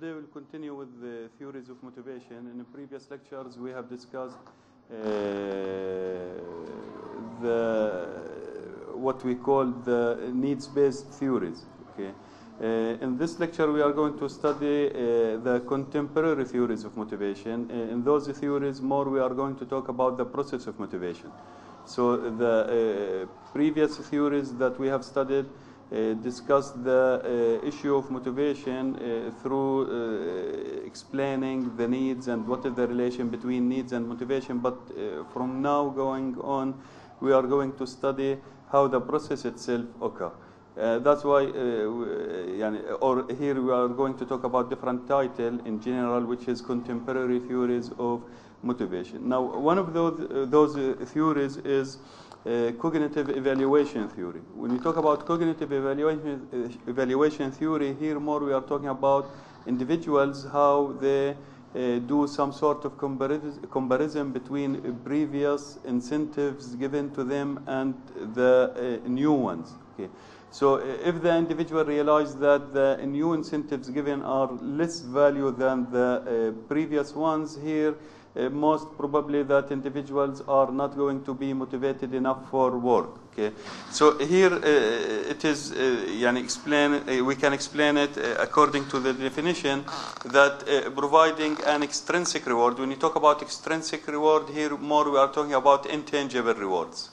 Today we'll continue with the theories of motivation. In the previous lectures we have discussed what we call the needs-based theories. Okay. In this lecture we are going to study the contemporary theories of motivation. In those theories more we are going to talk about the process of motivation. So the previous theories that we have studied discussed the issue of motivation through explaining the needs and what is the relation between needs and motivation. But from now going on, we are going to study how the process itself occurs. That's why, or here we are going to talk about different title in general, which is contemporary theories of motivation. Now, one of those theories is cognitive evaluation theory. When we talk about cognitive evaluation theory, here more we are talking about individuals, how they do some sort of comparison between previous incentives given to them and the new ones. Okay. So if the individual realizes that the new incentives given are less value than the previous ones, here most probably that individuals are not going to be motivated enough for work. Okay, so here it is we can explain it according to the definition that providing an extrinsic reward. When you talk about extrinsic reward, here more we are talking about intangible rewards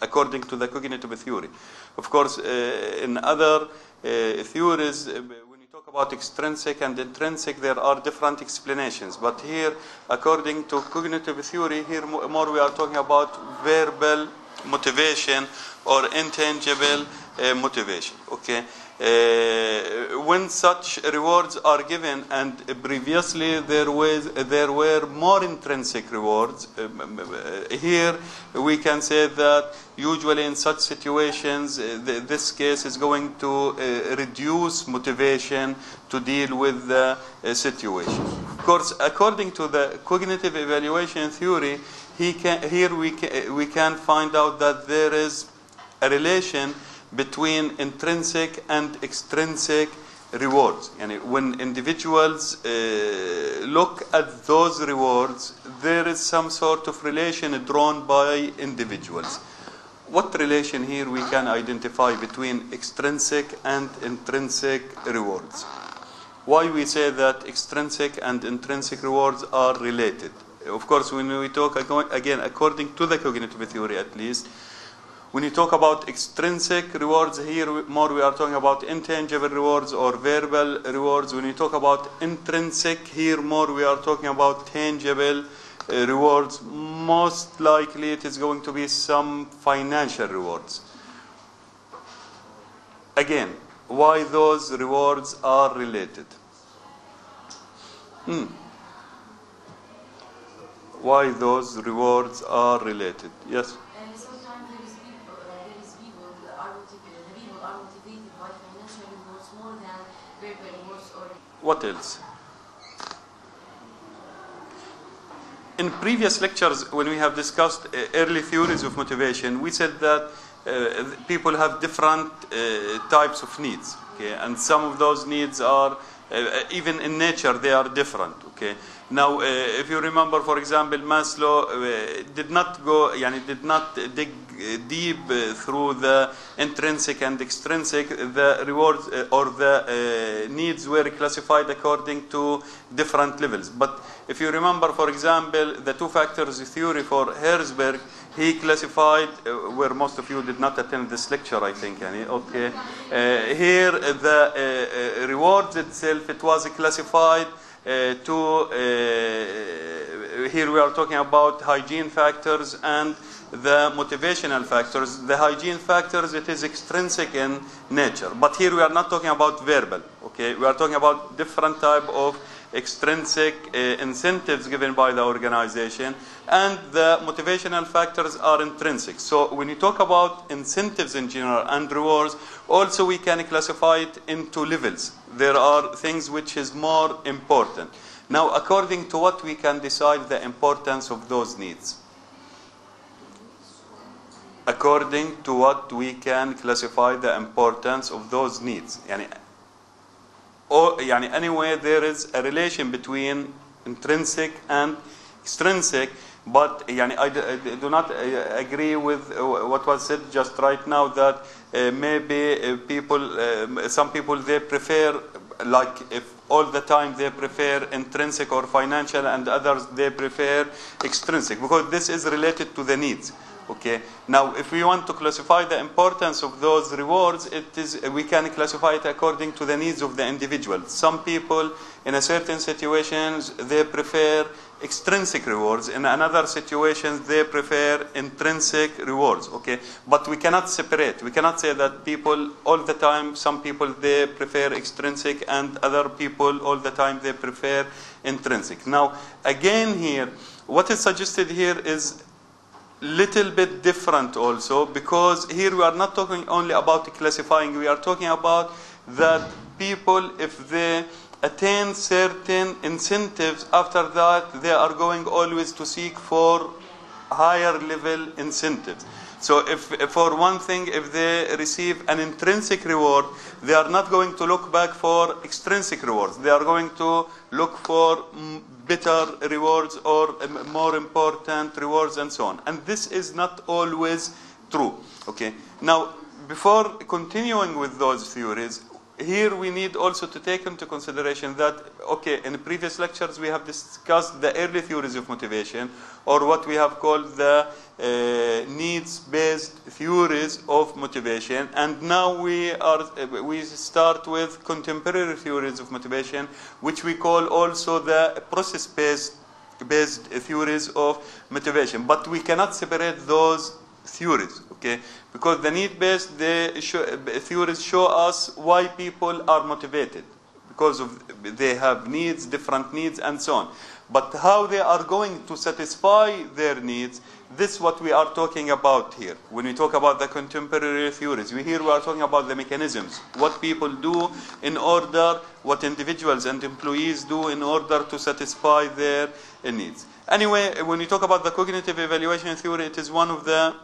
according to the cognitive theory. Of course, in other theories, talk about extrinsic and intrinsic, there are different explanations. But here, according to cognitive theory, here more we are talking about verbal motivation or intangible motivation. Okay, when such rewards are given, and previously there were more intrinsic rewards, here we can say that usually in such situations this case is going to reduce motivation to deal with the situation. Of course, according to the cognitive evaluation theory, here we can find out that there is a relation between intrinsic and extrinsic rewards. When individuals look at those rewards, there is some sort of relation drawn by individuals. What relation here we can identify between extrinsic and intrinsic rewards? Why we say that extrinsic and intrinsic rewards are related? Of course, when we talk again according to the cognitive theory at least, when you talk about extrinsic rewards, here more we are talking about intangible rewards or verbal rewards. When you talk about intrinsic, here more we are talking about tangible rewards. Most likely it is going to be some financial rewards. Again, why those rewards are related? Why those rewards are related? Yes? What else? In previous lectures, when we have discussed early theories of motivation, we said that people have different types of needs. Okay, and some of those needs are even in nature they are different. Okay. Now, if you remember, for example, Maslow did not dig deep through the intrinsic and extrinsic. The rewards or the needs were classified according to different levels. But if you remember, for example, the two factors theory for Herzberg, he classified, where most of you did not attend this lecture, I think. Okay, here the rewards itself, it was classified here we are talking about hygiene factors and the motivational factors. The hygiene factors, it is extrinsic in nature, but here we are not talking about verbal. Okay, we are talking about different type of extrinsic incentives given by the organization, and the motivational factors are intrinsic. So when you talk about incentives in general and rewards, also we can classify it into levels. There are things which is more important. Now, according to what we can decide the importance of those needs? According to what we can classify the importance of those needs? يعني anyway there is a relation between intrinsic and extrinsic. But يعني I do not agree with what was said just right now that maybe some people they prefer, like if all the time they prefer intrinsic or financial, and others they prefer extrinsic, because this is related to the needs. Okay. Now, if we want to classify the importance of those rewards, we can classify it according to the needs of the individual. Some people, in a certain situations, they prefer extrinsic rewards. In another situations, they prefer intrinsic rewards. Okay. But we cannot separate. We cannot say that people all the time, some people they prefer extrinsic, and other people all the time they prefer intrinsic. Now, again here, what is suggested here is little bit different also, because here we are not talking only about classifying, we are talking about that people, if they attain certain incentives, after that they are going always to seek for higher level incentives. So if for one thing, if they receive an intrinsic reward, they are not going to look back for extrinsic rewards. They are going to look for better rewards or more important rewards and so on. And this is not always true. Okay. Now, before continuing with those theories, here we need also to take into consideration that, okay, in previous lectures we have discussed the early theories of motivation, or what we have called the needs-based theories of motivation, and now we start with contemporary theories of motivation, which we call also the process-based theories of motivation. But we cannot separate those theories, okay? Because the need-based theories show us why people are motivated, because they have needs, different needs, and so on. But how they are going to satisfy their needs, this is what we are talking about here. When we talk about the contemporary theories, we are talking about the mechanisms, what people do in order, what individuals and employees do in order to satisfy their needs. Anyway, when we talk about the cognitive evaluation theory, it is one of the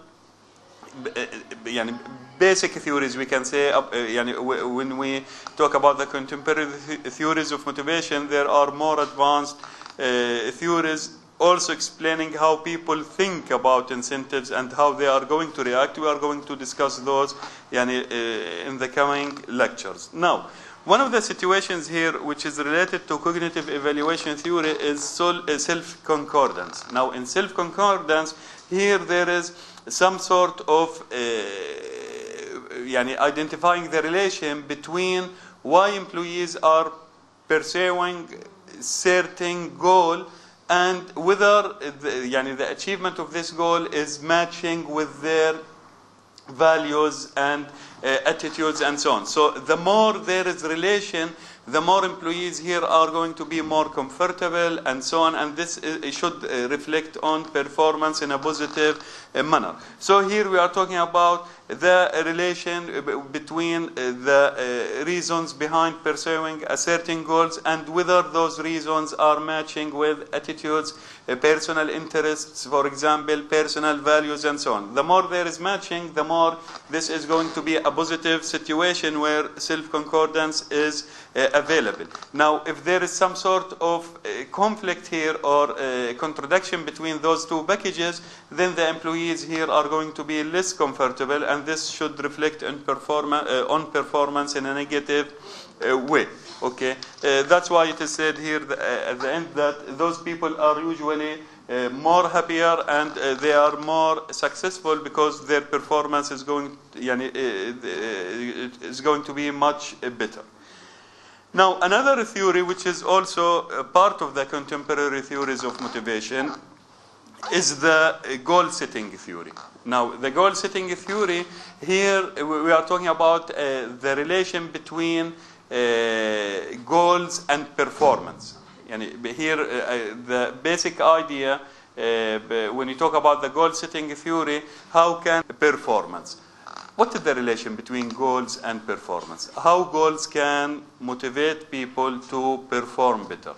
basic theories, we can say. When we talk about the contemporary theories of motivation, there are more advanced theories also explaining how people think about incentives and how they are going to react. We are going to discuss those in the coming lectures. Now, one of the situations here which is related to cognitive evaluation theory is self-concordance. Now, in self-concordance, here there is some sort of identifying the relation between why employees are pursuing certain goal and whether the achievement of this goal is matching with their values and attitudes and so on. So the more there is relation, the more employees here are going to be more comfortable and so on, and this should reflect on performance in a positive manner. So here we are talking about the relation between the reasons behind pursuing a certain goals and whether those reasons are matching with attitudes, personal interests, for example, personal values and so on. The more there is matching, the more this is going to be a positive situation where self-concordance is available. Now, if there is some sort of conflict here or contradiction between those two packages, then the employees here are going to be less comfortable, and this should reflect on performance in a negative way. Okay, that's why it is said here at the end that those people are usually more happier and they are more successful because their performance is going to be much better. Now, another theory which is also part of the contemporary theories of motivation is the goal-setting theory. Now, the goal-setting theory, here we are talking about the relation between goals and performance. Here, the basic idea, when you talk about the goal-setting theory, how can performance? What is the relation between goals and performance? How goals can motivate people to perform better?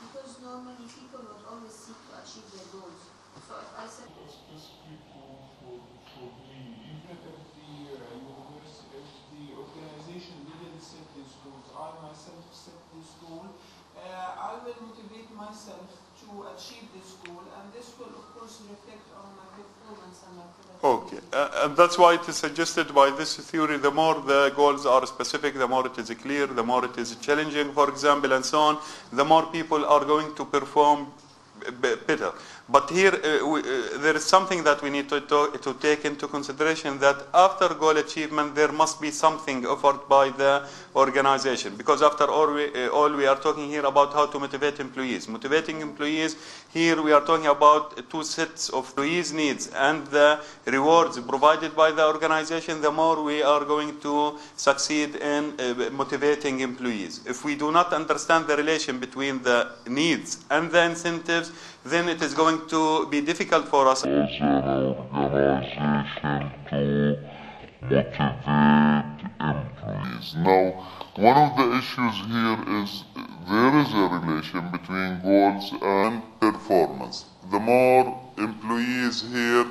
Because normally people will always seek to achieve their goals. So if I said specifically for me, even if the organization myself to achieve this goal, and this will of course reflect on my performance and my productivity. Okay, and that's why it is suggested by this theory, the more the goals are specific, the more it is clear, the more it is challenging, for example, and so on, the more people are going to perform better. But here there is something that we need to take into consideration, that after goal achievement there must be something offered by the organization, because after all we are talking here about how to motivate employees. Motivating employees, here we are talking about two sets of employees' needs and the rewards provided by the organization. The more we are going to succeed in motivating employees. If we do not understand the relation between the needs and the incentives, then it is going to be difficult for us as an organization to motivate employees. Now, one of the issues here is there is a relation between goals and performance. The more employees here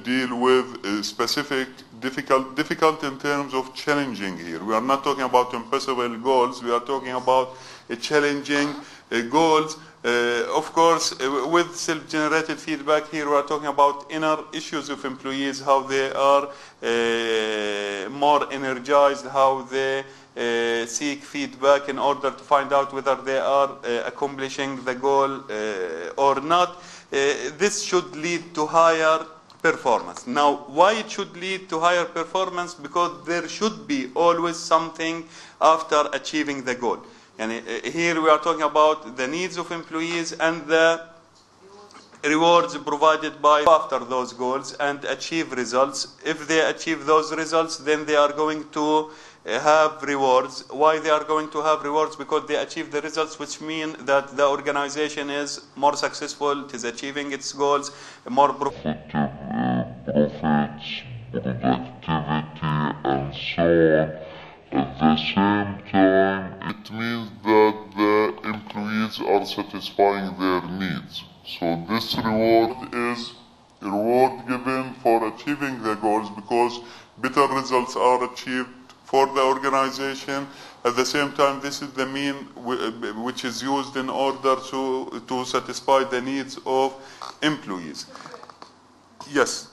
deal with specific difficult in terms of challenging here. We are not talking about impossible goals, we are talking about challenging goals. Of course, with self-generated feedback here, we are talking about inner issues of employees, how they are more energized, how they seek feedback in order to find out whether they are accomplishing the goal or not. This should lead to higher performance. Now, why it should lead to higher performance? Because there should be always something after achieving the goal. And here we are talking about the needs of employees and the rewards provided by after those goals and achieve results. If they achieve those results, then they are going to have rewards. Why they are going to have rewards? Because they achieve the results, which mean that the organization is more successful, it is achieving its goals, more profits, productivity, and so on. At the same time, it means that the employees are satisfying their needs. So this reward is a reward given for achieving the goals, because better results are achieved for the organization. At the same time, this is the mean which is used in order to satisfy the needs of employees. Yes?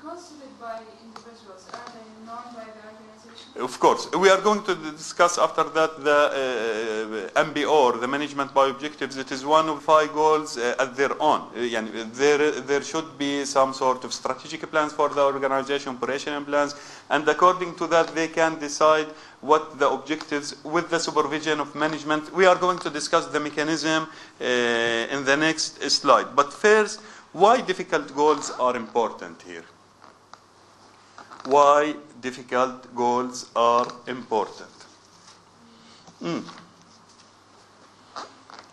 Goals set by individuals, are they known by the organization? Of course. We are going to discuss after that the MBO, or the management by objectives. It is one of 5 goals at their own. There should be some sort of strategic plans for the organization, operational plans, and according to that they can decide what the objectives with the supervision of management. We are going to discuss the mechanism in the next slide. But first, why difficult goals are important here? Why difficult goals are important?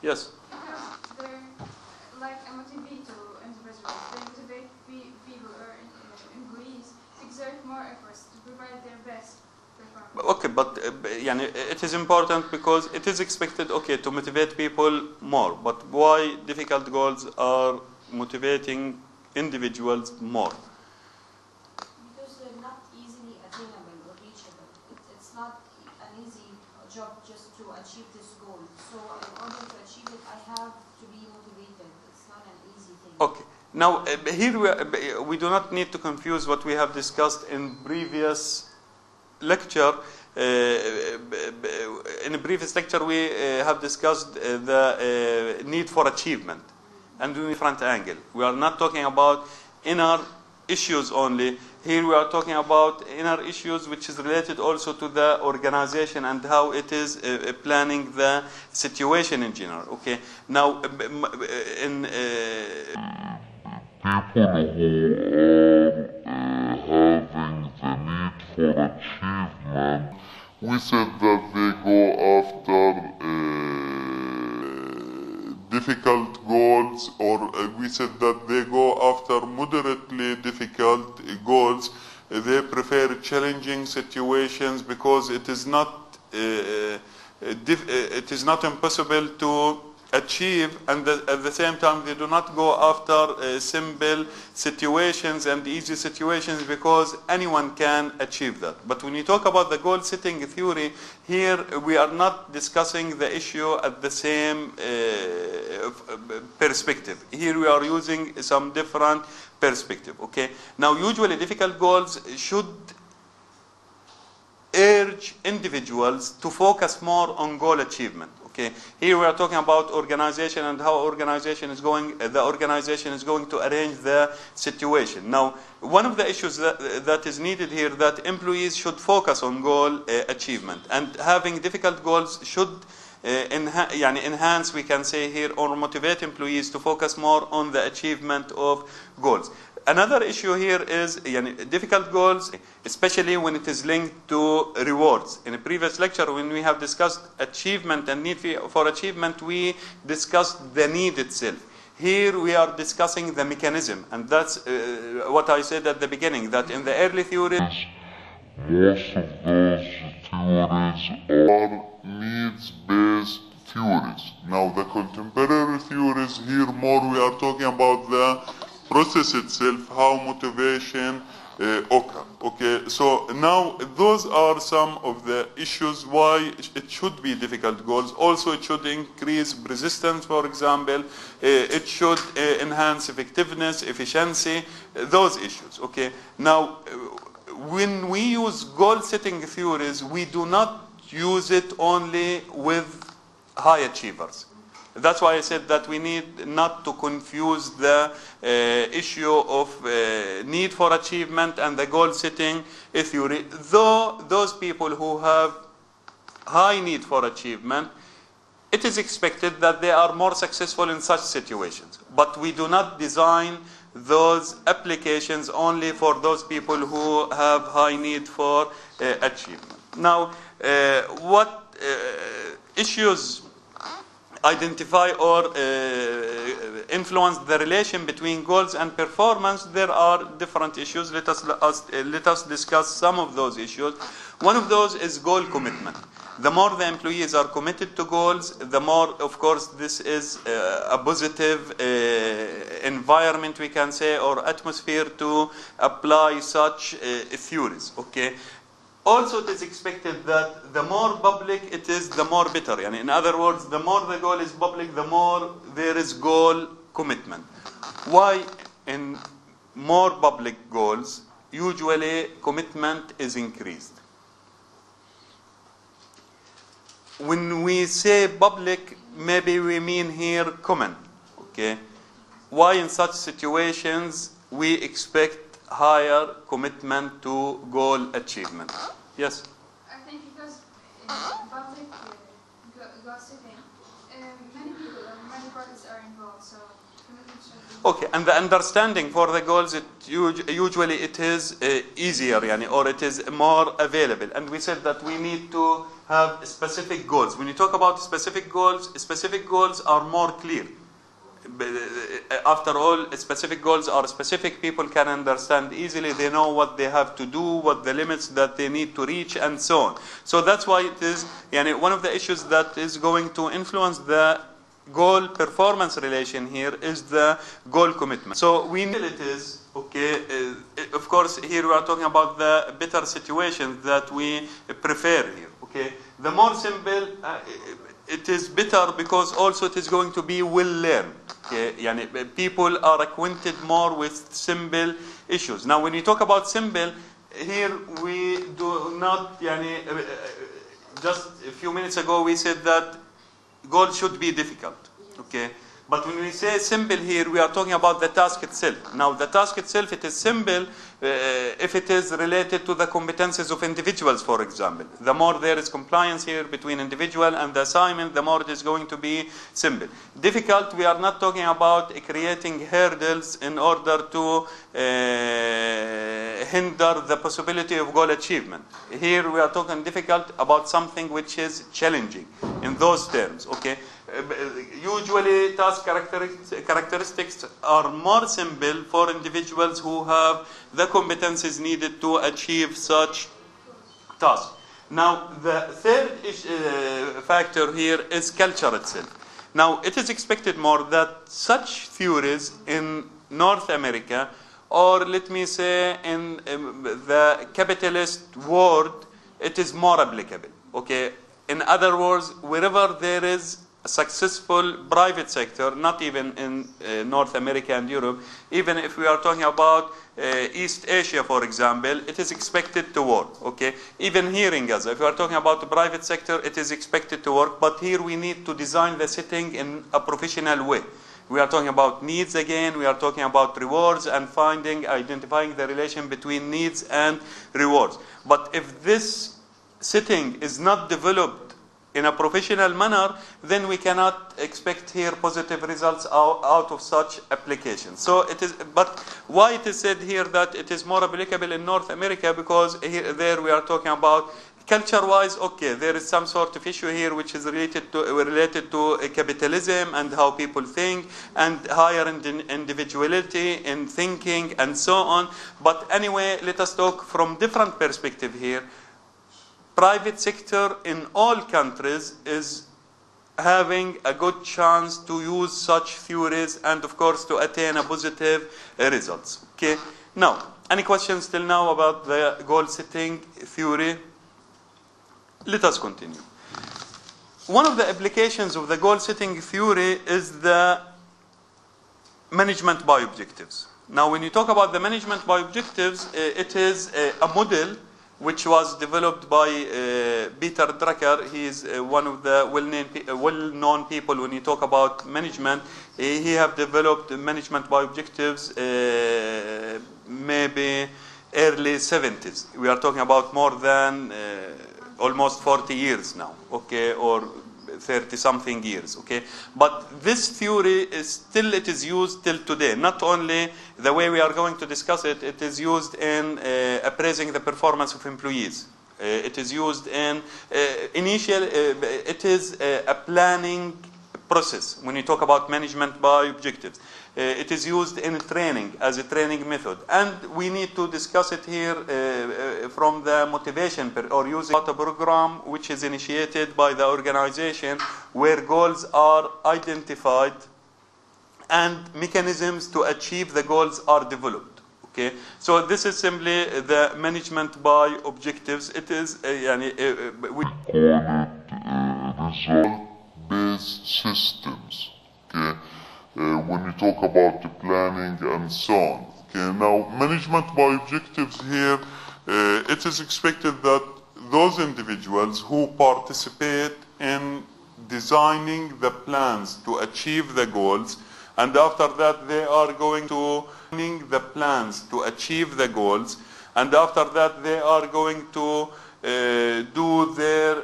Yes? Because they're like a motivator individual. They motivate people or employees to exert more efforts to provide their best performance. Okay, but it is important because it is expected, to motivate people more. But why difficult goals are motivating individuals more? Because they're not easily attainable or reachable. It's not an easy job just to achieve this goal. So in order to achieve it, I have to be motivated. It's not an easy thing. Okay. Now, here we do not need to confuse what we have discussed in previous lecture. In a previous lecture, we have discussed the need for achievement and in different angle. We are not talking about inner issues only. Here we are talking about inner issues which is related also to the organization and how it is planning the situation in general. Okay. Now, in people who are having the need for achievement, we said that they go after difficult goals, or we said that they go after moderately difficult goals. They prefer challenging situations because it is not impossible to achieve, and at the same time they do not go after simple situations and easy situations, because anyone can achieve that. But when you talk about the goal setting theory, here we are not discussing the issue at the same perspective. Here we are using some different perspective. Okay. Now usually difficult goals should urge individuals to focus more on goal achievement. Okay. Here we are talking about organization and how the organization is going to arrange the situation. Now, one of the issues that is needed here, that employees should focus on goal achievement, and having difficult goals should enhance, we can say here, or motivate employees to focus more on the achievement of goals. Another issue here is difficult goals, especially when it is linked to rewards. In a previous lecture, when we have discussed achievement and need for achievement, we discussed the need itself. Here we are discussing the mechanism, and that's what I said at the beginning, that in the early theories, most of those theories are needs-based theories. Now the contemporary theories, here more we are talking about the process itself, how motivation occur. Okay, so now those are some of the issues why it should be difficult goals. Also, it should increase resistance, for example. It should enhance effectiveness, efficiency, those issues. Okay, now when we use goal setting theories, we do not use it only with high achievers. That's why I said that we need not to confuse the issue of need for achievement and the goal setting theory. Though those people who have high need for achievement, it is expected that they are more successful in such situations. But we do not design those applications only for those people who have high need for achievement. Now, what issues identify or influence the relation between goals and performance? There are different issues. Let us discuss some of those issues. One of those is goal commitment. The more the employees are committed to goals, the more, of course, this is a positive environment, we can say, or atmosphere to apply such theories. Okay. Also, it is expected that the more public it is, the more better. In other words, the more the goal is public, the more there is goal commitment. Why? In more public goals, usually commitment is increased. When we say public, maybe we mean here common. Okay? Why in such situations we expect higher commitment to goal achievement? Yes? I think because in public goal setting, many people or many parties are involved, so commitment should be... Okay, and the understanding for the goals, usually it is easier, or it is more available. And we said that we need to have specific goals. When you talk about specific goals are more clear. After all, specific goals are specific. People can understand easily. They know what they have to do, what the limits that they need to reach, and so on. So that's why it is one of the issues that is going to influence the goal performance relation here is the goal commitment. So we know it is okay. Of course, here we are talking about the better situations that we prefer here. Okay, the more simple. It is better because also it is going to be well learned. Okay? People are acquainted more with simple issues. Now, when you talk about simple, here we do not. Just a few minutes ago we said that goals should be difficult. Okay, but when we say simple here, we are talking about the task itself. Now, the task itself, it is simple if it is related to the competences of individuals, for example. The more there is compliance here between individual and the assignment, the more it is going to be simple. Difficult, we are not talking about creating hurdles in order to hinder the possibility of goal achievement. Here we are talking difficult about something which is challenging in those terms. Okay. Usually task characteristics are more simple for individuals who have the competencies needed to achieve such tasks. Now, the third factor here is culture itself. Now, it is expected more that such theories in North America, or let me say in the capitalist world, it is more applicable. Okay. In other words, wherever there is a successful private sector, not even in North America and Europe, even if we are talking about East Asia, for example, it is expected to work. Okay, even here in Gaza, if we are talking about the private sector, it is expected to work. But here we need to design the setting in a professional way. We are talking about needs again. We are talking about rewards and identifying the relation between needs and rewards. But if this setting is not developed in a professional manner, then we cannot expect here positive results out of such applications. So it is, but why it is said here that it is more applicable in North America? Because there we are talking about culture-wise, okay, there is some sort of issue here which is related to capitalism and how people think and higher individuality in thinking and so on. But anyway, let us talk from different perspective here. Private sector in all countries is having a good chance to use such theories and of course to attain a positive results. Okay. Now, any questions till now about the goal setting theory? Let us continue. One of the applications of the goal setting theory is the management by objectives. Now, when you talk about the management by objectives, it is a model which was developed by Peter Drucker. He is one of the well-known people when you talk about management. He have developed management by objectives maybe early 70s. We are talking about more than almost 40 years now, okay, or 30-something years, okay. But this theory is it is used till today. Not only the way we are going to discuss it, it is used in appraising the performance of employees. It is used in it is a planning process when you talk about management by objectives. It is used in training as a training method, and we need to discuss it here from the motivation or using a program which is initiated by the organization where goals are identified and mechanisms to achieve the goals are developed. Okay, so this is simply the management by objectives. It is we call it result-based systems. Okay. When you talk about the planning and so on. Okay, now management by objectives here, it is expected that those individuals who participate in designing the plans to achieve the goals, and after that they are going to the plans to achieve the goals, and after that they are going to do their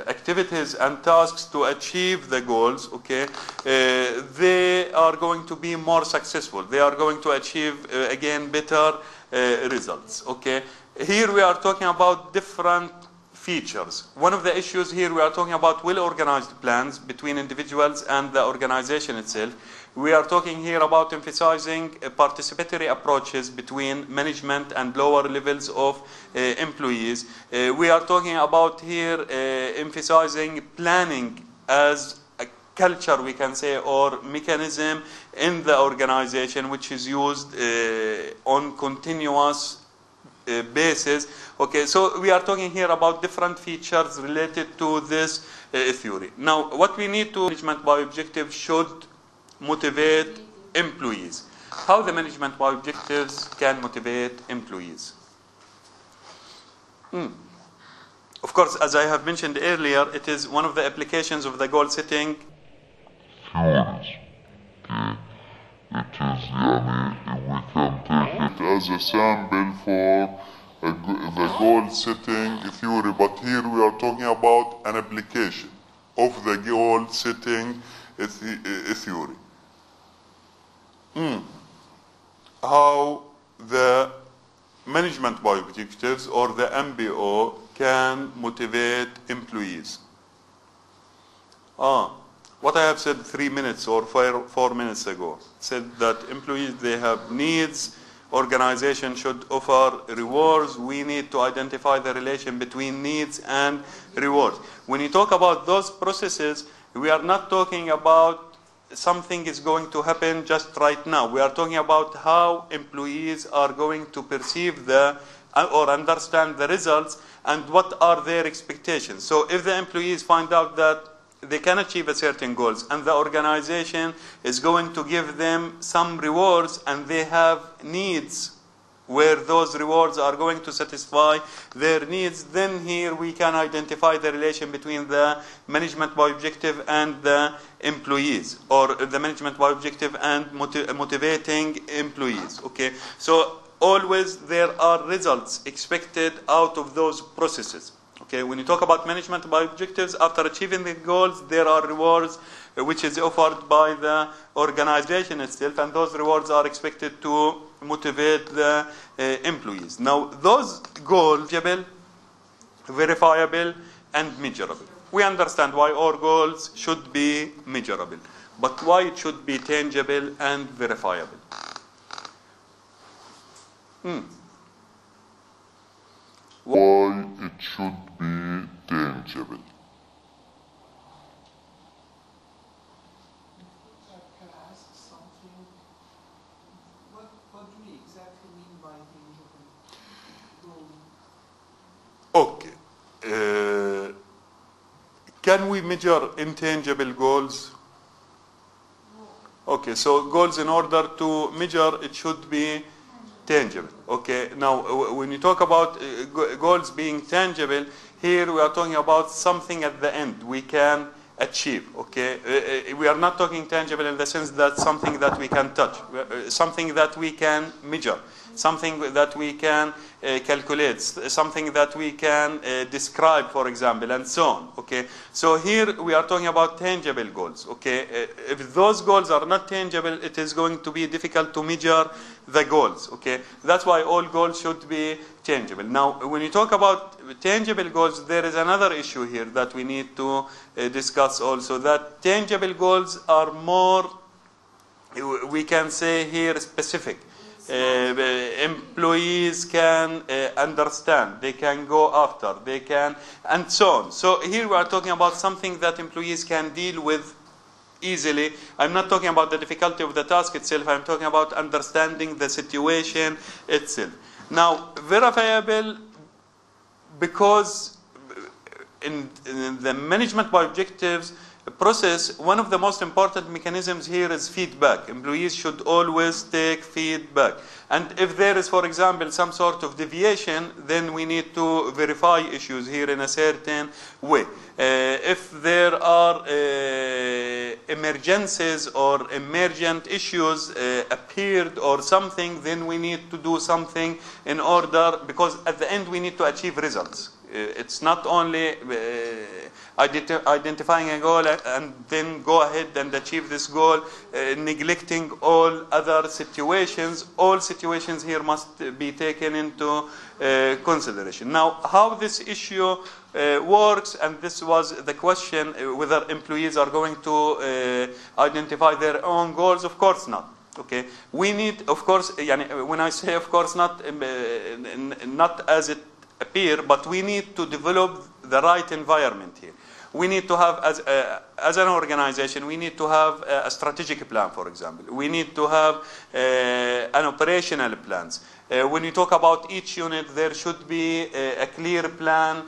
activities and tasks to achieve the goals, okay, they are going to be more successful. They are going to achieve, again, better results, okay. Here we are talking about different features. One of the issues here, we are talking about well-organized plans between individuals and the organization itself. We are talking here about emphasizing participatory approaches between management and lower levels of employees. We are talking about here emphasizing planning as a culture, we can say, or mechanism in the organization which is used on continuous basis. Okay, so we are talking here about different features related to this theory. Now, what we need to management by objective should motivate employees. How the management by objectives can motivate employees? Of course, as I have mentioned earlier, it is one of the applications of the goal setting theories. It is, we can take it as a sample for the goal setting theory, but here we are talking about an application of the goal setting theory. How the management by objectives or the MBO can motivate employees. What I have said 3 minutes or 4 minutes ago, said that employees, they have needs, organization should offer rewards. We need to identify the relation between needs and rewards. When you talk about those processes, We are not talking about something is going to happen just right now. We are talking about how employees are going to perceive the or understand the results and what are their expectations. So if the employees find out that they can achieve a certain goals and the organization is going to give them some rewards and they have needs where those rewards are going to satisfy their needs, then here we can identify the relation between the management by objective and the employees, or the management by objective and motivating employees. Okay, so always there are results expected out of those processes. Okay, when you talk about management by objectives, after achieving the goals, there are rewards which is offered by the organization itself, and those rewards are expected to motivate the employees. Now, those goals are verifiable and measurable. We understand why our goals should be measurable, but why it should be tangible and verifiable. Why it should be tangible. Can I ask something? What do we exactly mean by tangible goal? Okay. Can we measure intangible goals? Okay, so goals, in order to measure, it should be tangible. Okay, now when you talk about goals being tangible, here we are talking about something at the end we can achieve. Okay, we are not talking tangible in the sense that something that we can touch, something that we can measure, something that we can calculate, something that we can describe, for example, and so on. Okay, so here we are talking about tangible goals. Okay, if those goals are not tangible, it is going to be difficult to measure the goals. Okay, that's why all goals should be tangible. Now, when you talk about tangible goals, there is another issue here that we need to discuss also. That tangible goals are more, we can say here, specific. Employees can understand, they can go after, they can, and so on. So here we are talking about something that employees can deal with easily. I'm not talking about the difficulty of the task itself, I'm talking about understanding the situation itself. Now, verifiable, because in the management by objectives process, one of the most important mechanisms here is feedback. Employees should always take feedback. And if there is, for example, some sort of deviation, then we need to verify issues here in a certain way. If there are emergencies or emergent issues appeared or something, then we need to do something in order, because at the end we need to achieve results. It's not only identifying a goal and then go ahead and achieve this goal, neglecting all other situations. All situations here must be taken into consideration. Now, how this issue works, and this was the question, whether employees are going to identify their own goals, of course not. Okay, we need, of course, when I say of course not, not as it appear, but we need to develop the right environment here. We need to have, as an organization, we need to have a strategic plan, for example. We need to have an operational plans. When you talk about each unit, there should be a clear plan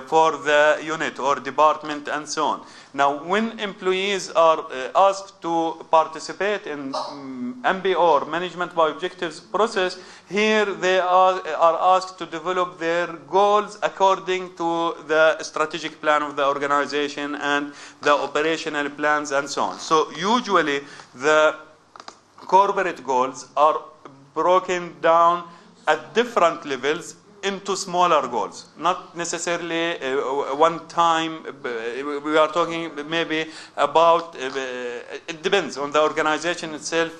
for the unit or department and so on. Now, when employees are asked to participate in MBO or management by objectives process, here they are asked to develop their goals according to the strategic plan of the organization and the operational plans and so on. So usually the corporate goals are broken down at different levels into smaller goals, not necessarily one time. We are talking maybe about, it depends on the organization itself,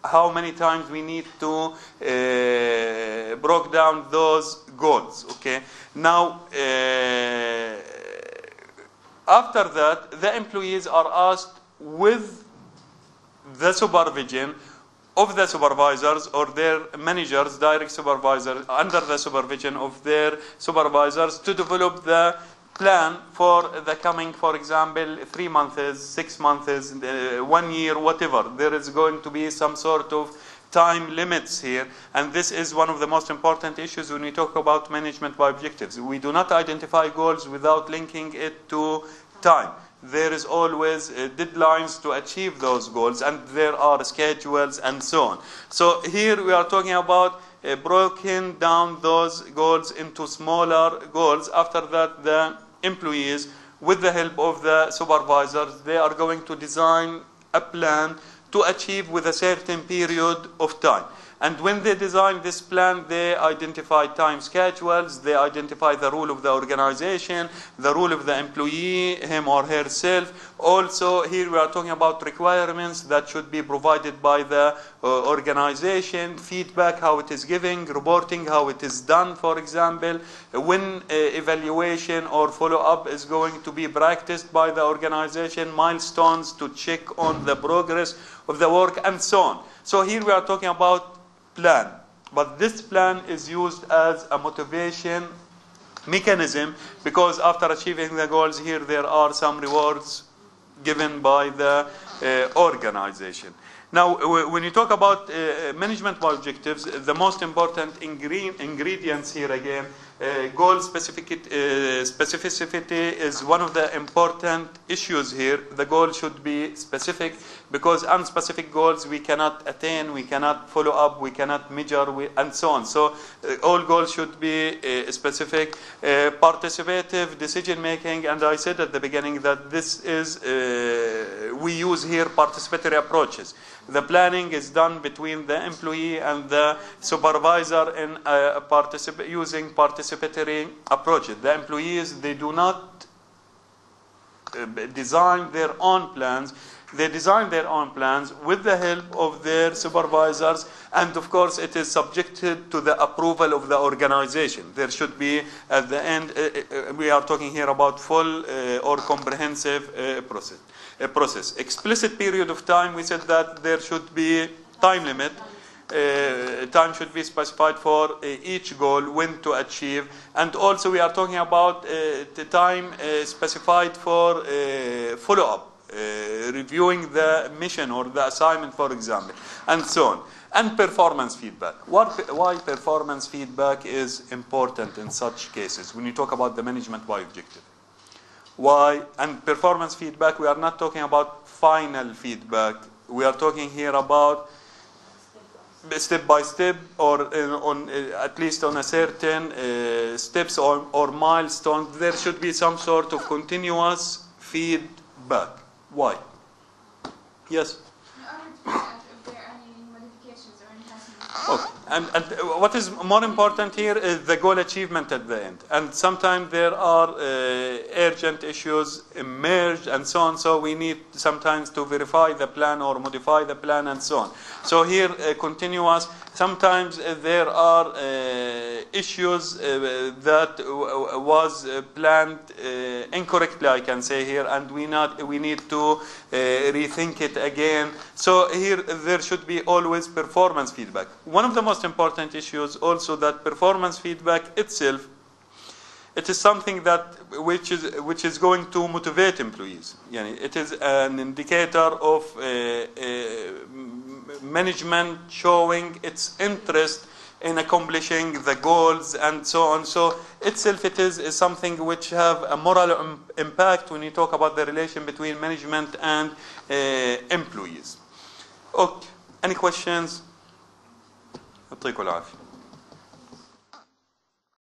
how many times we need to break down those goals. Okay. Now, after that, the employees are asked, with the supervision of the supervisors or their managers, direct supervisors, under the supervision of their supervisors, to develop the plan for the coming, for example, 3 months, 6 months, 1 year, whatever. There is going to be some sort of time limits here, and this is one of the most important issues when we talk about management by objectives. We do not identify goals without linking it to time. There is always deadlines to achieve those goals, and there are schedules and so on. So here we are talking about broken down those goals into smaller goals. After that, the employees, with the help of the supervisors, they are going to design a plan to achieve with a certain period of time. And when they design this plan, they identify time schedules, they identify the role of the organization, the role of the employee, him or herself. Also, here we are talking about requirements that should be provided by the organization, feedback, how it is giving, reporting, how it is done, for example, when evaluation or follow-up is going to be practiced by the organization, milestones to check on the progress of the work, and so on. So here we are talking about plan, but this plan is used as a motivation mechanism, because after achieving the goals here there are some rewards given by the organization. Now, when you talk about management by objectives, the most important ingredients here again, goal specificity is one of the important issues here. The goal should be specific, because unspecific goals we cannot attain, we cannot follow up, we cannot measure, and so on. So all goals should be specific. Participative decision making, and I said at the beginning that this is, we use here participatory approaches. The planning is done between the employee and the supervisor in using participatory approaches. The employees, they do not design their own plans. They design their own plans with the help of their supervisors, and of course it is subjected to the approval of the organization. There should be, at the end, we are talking here about full or comprehensive process. Explicit period of time, we said that there should be time limit. Time should be specified for each goal, when to achieve, and also we are talking about the time specified for follow-up, reviewing the mission or the assignment, for example, and so on. And performance feedback. Why performance feedback is important in such cases when you talk about the management by objective? Why? And performance feedback, we are not talking about final feedback. We are talking here about step by step, or at least on a certain steps or milestones. There should be some sort of continuous feedback. Why? Yes? In order to find out if there are any modifications or enhancements. Okay. And what is more important here is the goal achievement at the end. And sometimes there are urgent issues emerged and so on. So we need sometimes to verify the plan or modify the plan and so on. So here continuous. Sometimes there are issues that was planned incorrectly, I can say here, and we need to rethink it again. So here there should be always performance feedback. One of the most important issues also that performance feedback itself, it is something that which is going to motivate employees. It is an indicator of management showing its interest in accomplishing the goals and so on. So itself it is something which have a moral impact when you talk about the relation between management and employees. Okay. Any questions? يعطيكم العافية.